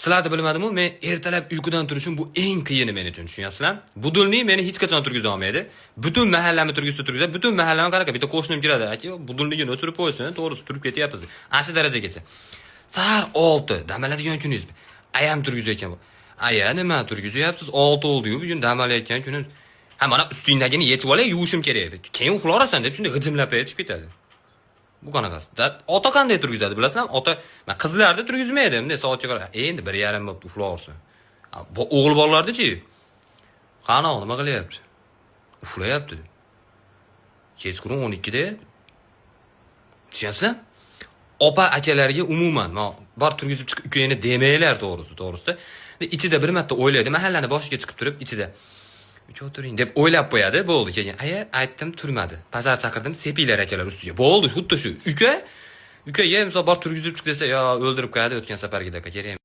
Sizlar da bilmadimmi, men ertalab uyqudan turishim bu eng qiyini men uchun, tushunyapsizlar? Budulni meni hech qachon turgiza olmaydi. Butun mahallani turgizsa, butun mahallani qanaqa bitta qo'shnim kiradi, aka, budulnigini o'chirib qo'ysin, to'g'risi turib ketyapmiz. Ana shu darajagacha. Sahar 6 dam oladigan kuningiz. Ayam turgizayotgan bu. Aya, nima turgizyapsiz? 6 oldi-yu, bugun dam olayotgan kunim. Ha, mana ustingdagini yechib olay, yuvishim kerak. Keyin uxlarasan deb shunday g'ijimlab chiqib ketadi. Bu qanaqasi? Ota qanday turgizadi bilasizmi? Ota men qizlarni turgizmaydi, bunday soatga qarab. Endi 1:30 bo'lib uxlaversin. Bu o'g'il bolalarni-chi? Qani nima qilyapti? Uxlayapti. Kechqurun 12 da. Tushunyapsizlar? Opa akalarga umuman, bor turgizib chiqib ukangni demanglar to'g'risi. Ichida bir marta o'ylaydi, mahallani boshiga chiqib turib, ichida uch o'tiring deb o'ylab qo'yadi, bo'ldi keyin. Aya, aytdim, turmadi. Pazar chaqirdim, sepinglar akalar ustiga. Bo'ldi, xuddi shu. Uka, misol bor turgizib chiq desa, yo o'ldirib qo'yadi o'tgan safargidek kerak.